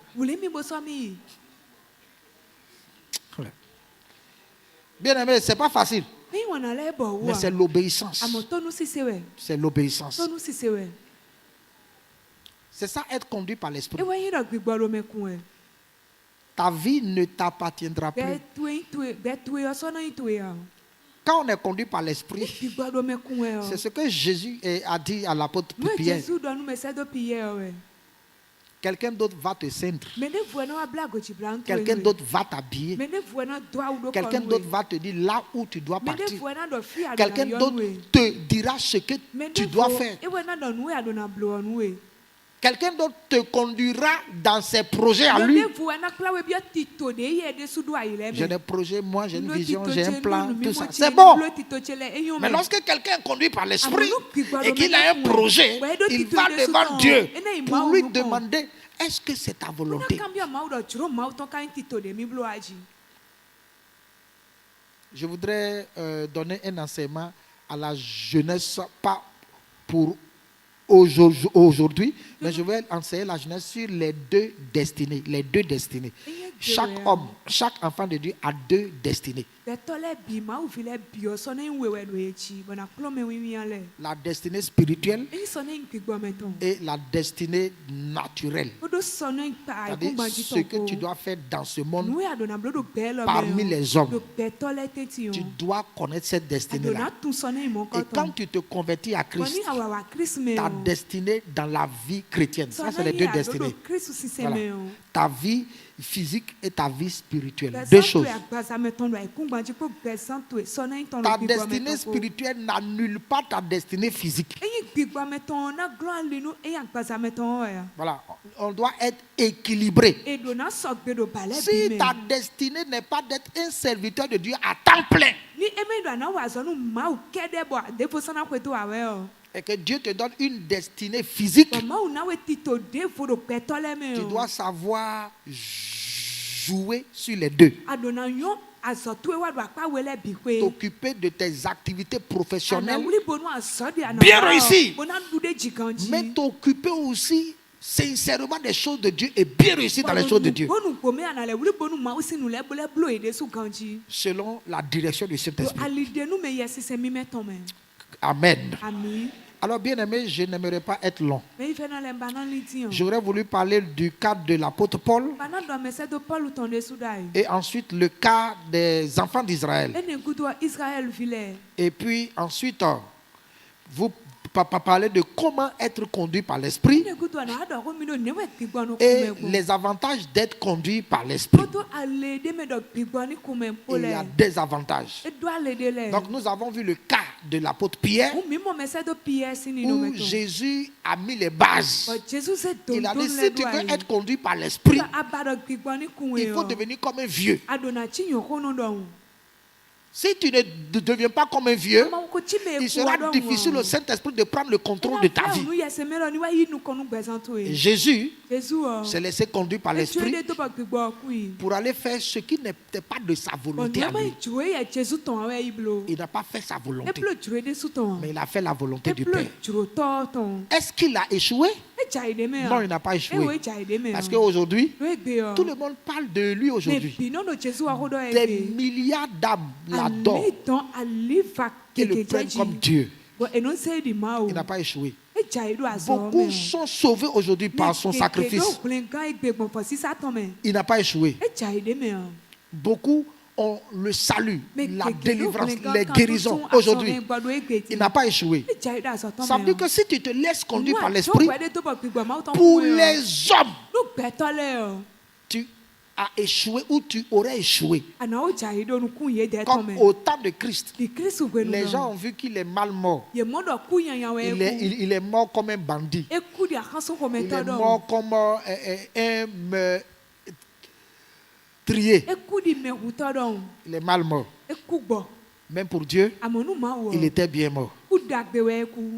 Bien aimé, ce n'est pas facile. Mais c'est l'obéissance. C'est l'obéissance. C'est ça, être conduit par l'Esprit. Ta vie ne t'appartiendra plus. Quand on est conduit par l'Esprit, c'est ce que Jésus a dit à l'apôtre Pierre. Quelqu'un d'autre va te ceindre. Quelqu'un d'autre va t'habiller. Quelqu'un d'autre va te dire là où tu dois partir. Quelqu'un d'autre te dira ce que tu dois faire. Quelqu'un d'autre te conduira dans ses projets à lui. J'ai des projets, moi j'ai une vision, j'ai un plan, tout ça. C'est bon. Mais lorsque quelqu'un est conduit par l'Esprit et qu'il a un projet, il va devant Dieu pour lui demander, est-ce que c'est ta volonté? Je voudrais donner un enseignement à la jeunesse, pas pour aujourd'hui, mais je vais enseigner la jeunesse sur les deux destinées. Les deux destinées. Chaque homme, chaque enfant de Dieu a deux destinées. La destinée spirituelle et la destinée naturelle. C'est-à-dire ce que tu dois faire dans ce monde parmi les hommes. Tu dois connaître cette destinée-là. Et quand tu te convertis à Christ, ta destinée dans la vie chrétienne, ça c'est les deux destinées. Voilà. Ta vie physique et ta vie spirituelle. Deux choses. Ta destinée spirituelle n'annule pas ta destinée physique. Voilà. On doit être équilibré. Si ta destinée n'est pas d'être un serviteur de Dieu à temps plein, et que Dieu te donne une destinée physique, tu dois savoir jouer sur les deux. T'occuper de tes activités professionnelles bien réussies, mais t'occuper aussi sincèrement des choses de Dieu et bien réussir dans les choses de Dieu, selon la direction du Saint-Esprit. Amen. Alors bien aimé, je n'aimerais pas être long. J'aurais voulu parler du cas de l'apôtre Paul et ensuite le cas des enfants d'Israël. Et puis ensuite, vous parler de comment être conduit par l'esprit et les avantages d'être conduit par l'esprit. Il y a des avantages. Donc nous avons vu le cas de l'apôtre Pierre où Jésus a mis les bases. Il a dit, si tu veux être conduit par l'esprit, il faut devenir comme un vieux. Si tu ne deviens pas comme un vieux, il sera difficile au Saint-Esprit de prendre le contrôle de ta vie. Et Jésus s'est laissé conduire par l'Esprit pour aller faire ce qui n'était pas de sa volonté à lui. Il n'a pas fait sa volonté, mais il a fait la volonté du Père. Est-ce qu'il a échoué? Non, il n'a pas échoué. Parce qu'aujourd'hui, tout le monde parle de lui aujourd'hui. Des milliards d'âmes l'adorent et le prennent comme Dieu. Il n'a pas échoué. Beaucoup sont sauvés aujourd'hui par son sacrifice. Il n'a pas échoué. Beaucoup ont le salut, la délivrance, les guérisons aujourd'hui. Il n'a pas échoué. Ça veut dire que si tu te laisses conduire par l'Esprit, pour les hommes, tu as échoué ou tu aurais échoué. Comme au temps de Christ, les gens ont vu qu'il est mal mort. Il est mort comme un bandit. Il est mort comme un trié. Il est mal mort. Même pour Dieu, il était bien mort.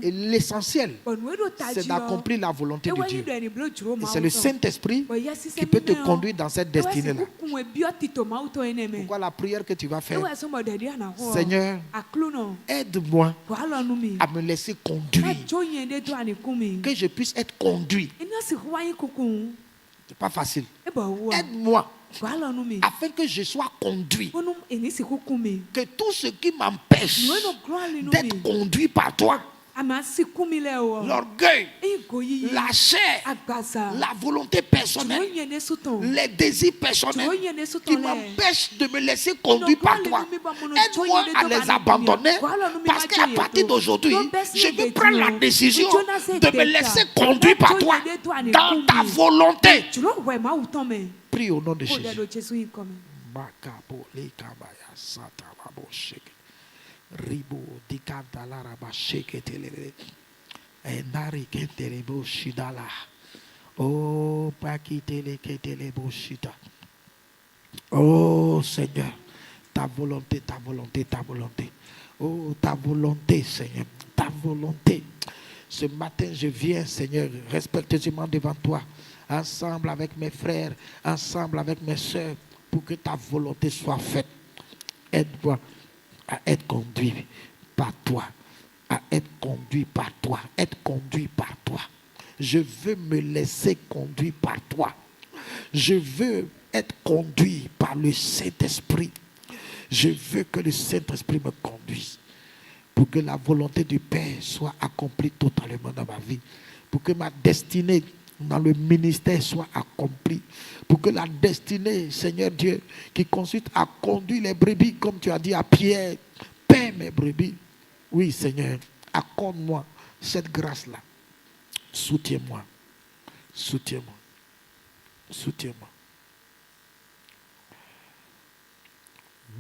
Et l'essentiel, c'est d'accomplir la volonté de Dieu. Et c'est le Saint-Esprit qui peut te conduire dans cette destinée-là. Pourquoi la prière que tu vas faire, Seigneur, aide-moi à me laisser conduire. Que je puisse être conduit. C'est pas facile. Aide-moi afin que je sois conduit. Que tout ce qui m'empêche d'être conduit par toi, l'orgueil, la chair, la volonté personnelle, les désirs personnels qui m'empêchent de me laisser conduire par toi, aide-moi à les abandonner, parce qu'à partir d'aujourd'hui, je veux prendre la décision de me laisser conduire par toi dans ta volonté. Prie au nom de Jésus. Ribo dikanta la raba sheke telele enari kentelebo shidala oh pakitele ketelebo shita. Oh Seigneur, ta volonté, ta volonté, ta volonté. Oh ta volonté, Seigneur, ta volonté. Ce matin je viens, Seigneur, respectueusement devant toi, ensemble avec mes frères, ensemble avec mes soeurs, pour que ta volonté soit faite. Aide-moi à être conduit par toi, à être conduit par toi, être conduit par toi. Je veux me laisser conduire par toi. Je veux être conduit par le Saint-Esprit. Je veux que le Saint-Esprit me conduise pour que la volonté du Père soit accomplie totalement dans ma vie, pour que ma destinée dans le ministère soit accomplie, pour que la destinée, Seigneur Dieu, qui consiste à conduire les brebis, comme tu as dit à Pierre, paie mes brebis. Oui, Seigneur, accorde-moi cette grâce-là. Soutiens-moi, soutiens-moi, soutiens-moi.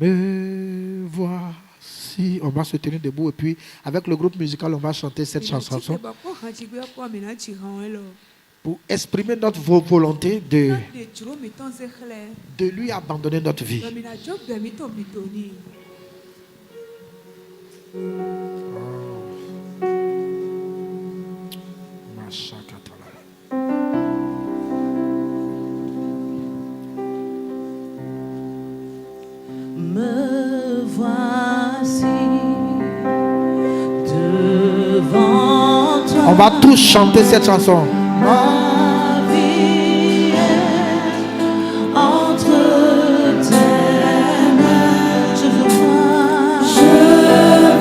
Me voici. On va se tenir debout et puis avec le groupe musical, on va chanter cette chanson pour exprimer notre volonté de lui abandonner notre vie. Me voici devant toi. On va tous chanter cette chanson. Ma vie est entre tes mains. Je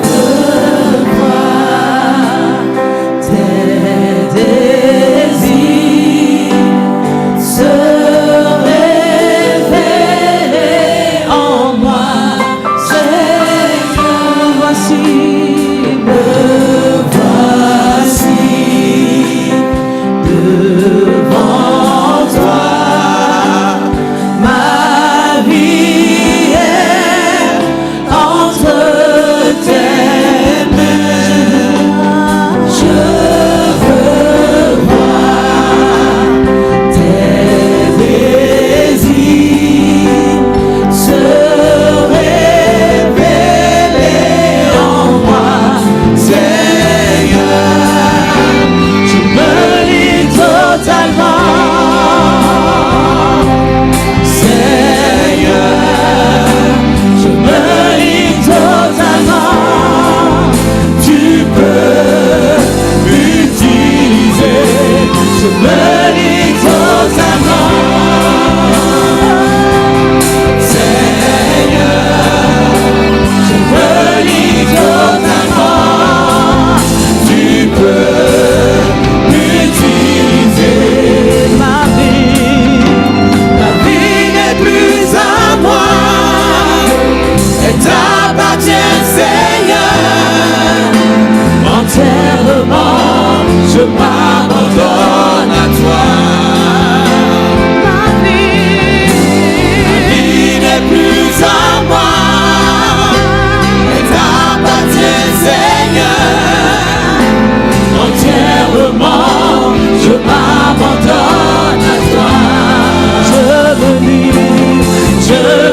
veux voir tes désirs se révéler en moi. Seigneur, voici, me voici.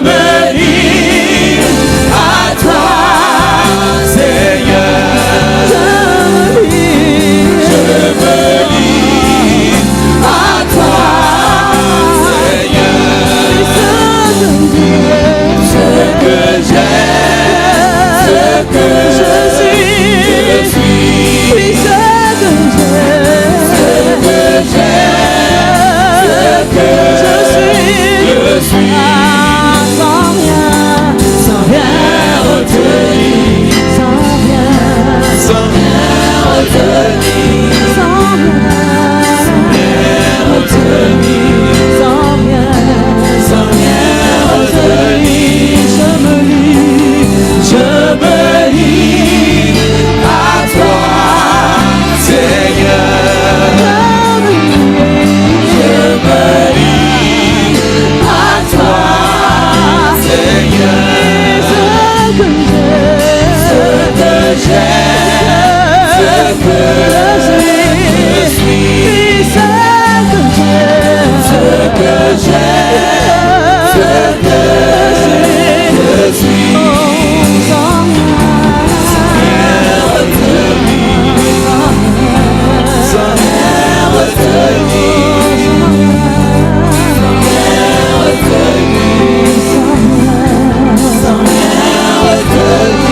me livre à toi, Seigneur. Je me livre à toi, Seigneur. Ce que j'ai, ce que je suis, ce que je suis, sans rien retenir, sans rien retenir, sans rien retenir, sans rien retenir, je me livre à toi, Seigneur. Je me livre à toi, Seigneur. Ce que j'ai, ce que je suis, ce que j'ai, ce que je suis, sans rien retenir, sans rien retenir, sans rien retenir, sans rien retenir.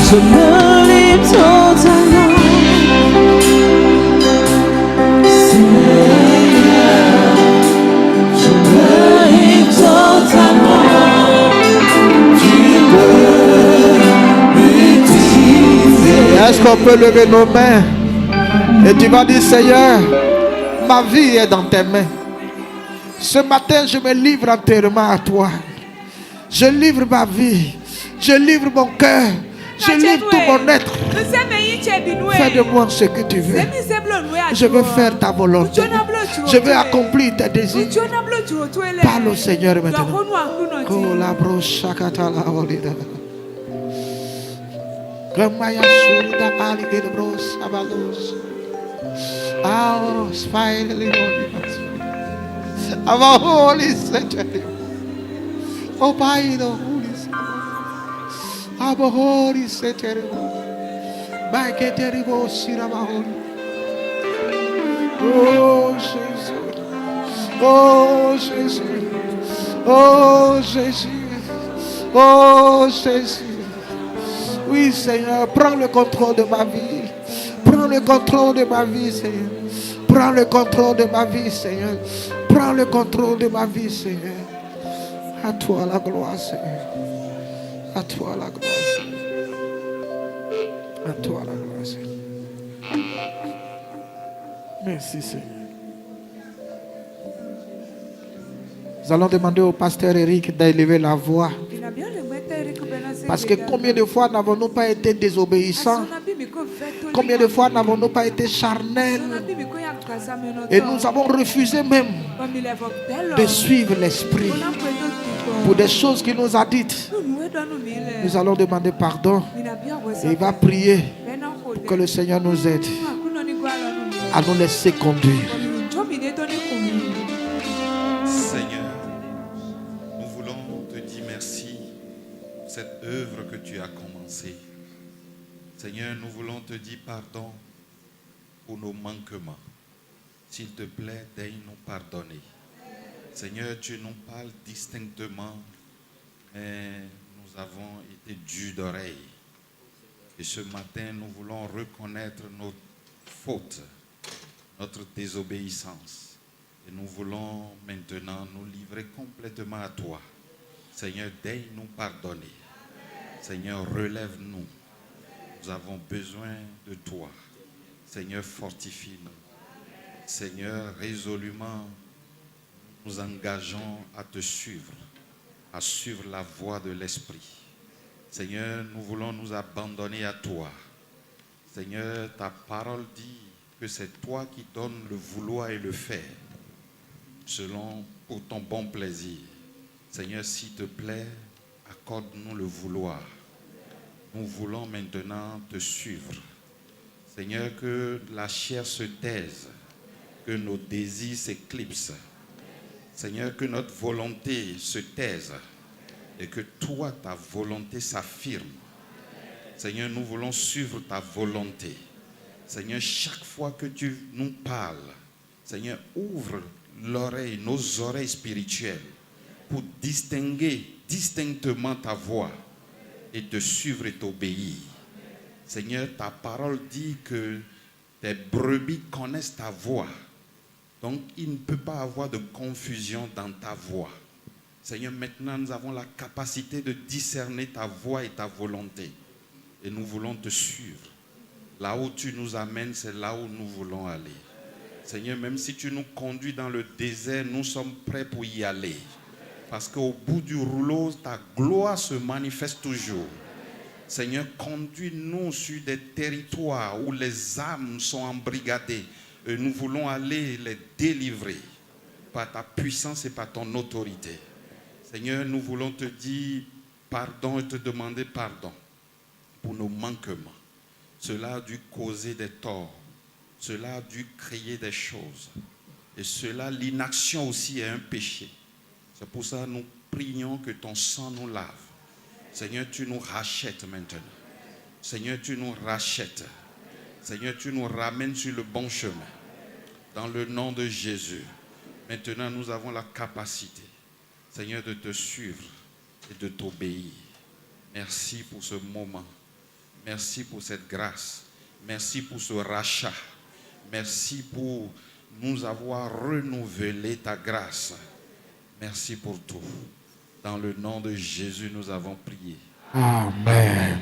Je me livre totalement, Seigneur. Je me livre totalement. Tu peux m'utiliser. Est-ce qu'on peut lever nos mains et tu vas dire, Seigneur, ma vie est dans tes mains. Ce matin, je me livre entièrement à toi. Je livre ma vie. Je livre mon cœur. Je livre tout mon être. Fais de moi ce que tu veux. Je veux faire ta volonté. Je veux accomplir tes désirs. Parle au Seigneur maintenant. Our holy Savior. Oh, by the holy Savior. Our holy Savior. By the terrible Sirama. Oh, Jesus. Oh, Jesus. Oh, Jesus. Oh, Jésus. Oui, Seigneur, prends le contrôle de ma vie. Prends le contrôle de ma vie, Seigneur. Prends le contrôle de ma vie, Seigneur. Prends le contrôle de ma vie, Seigneur. À toi la gloire, Seigneur. À toi la gloire, Seigneur. À toi la gloire, Seigneur. Merci, Seigneur. Nous allons demander au pasteur Eric d'élever la voix. Parce que combien de fois n'avons-nous pas été désobéissants? Combien de fois n'avons-nous pas été charnels? Et nous avons refusé même de suivre l'Esprit pour des choses qu'il nous a dites. Nous allons demander pardon. Et il va prier pour que le Seigneur nous aide à nous laisser conduire. Seigneur, nous voulons te dire merci pour cette œuvre que tu as commencée. Seigneur, nous voulons te dire pardon pour nos manquements. S'il te plaît, daigne nous pardonner. Seigneur, tu nous parles distinctement, mais nous avons été durs d'oreille. Et ce matin, nous voulons reconnaître notre faute, notre désobéissance. Et nous voulons maintenant nous livrer complètement à toi. Seigneur, daigne nous pardonner. Seigneur, relève-nous. Nous avons besoin de toi. Seigneur, fortifie-nous. Seigneur, résolument, nous engageons à te suivre, à suivre la voie de l'Esprit. Seigneur, nous voulons nous abandonner à toi. Seigneur, ta parole dit que c'est toi qui donnes le vouloir et le faire, selon pour ton bon plaisir. Seigneur, s'il te plaît, accorde-nous le vouloir. Nous voulons maintenant te suivre. Seigneur, que la chair se taise, que nos désirs s'éclipsent. Seigneur, que notre volonté se taise et que toi, ta volonté s'affirme. Seigneur, nous voulons suivre ta volonté. Seigneur, chaque fois que tu nous parles, Seigneur, ouvre l'oreille, nos oreilles spirituelles pour distinguer distinctement ta voix et te suivre et t'obéir. Seigneur, ta parole dit que tes brebis connaissent ta voix. Donc, il ne peut pas avoir de confusion dans ta voix. Seigneur, maintenant, nous avons la capacité de discerner ta voix et ta volonté. Et nous voulons te suivre. Là où tu nous amènes, c'est là où nous voulons aller. Seigneur, même si tu nous conduis dans le désert, nous sommes prêts pour y aller. Parce qu'au bout du rouleau, ta gloire se manifeste toujours. Seigneur, conduis-nous sur des territoires où les âmes sont embrigadées. Et nous voulons aller les délivrer par ta puissance et par ton autorité. Seigneur, nous voulons te dire pardon et te demander pardon pour nos manquements. Cela a dû causer des torts. Cela a dû créer des choses. Et cela, l'inaction aussi est un péché. C'est pour ça que nous prions que ton sang nous lave. Seigneur, tu nous rachètes maintenant. Seigneur, tu nous rachètes. Seigneur, tu nous ramènes sur le bon chemin. Dans le nom de Jésus. Maintenant, nous avons la capacité, Seigneur, de te suivre et de t'obéir. Merci pour ce moment. Merci pour cette grâce. Merci pour ce rachat. Merci pour nous avoir renouvelé ta grâce. Merci pour tout. Dans le nom de Jésus, nous avons prié. Amen.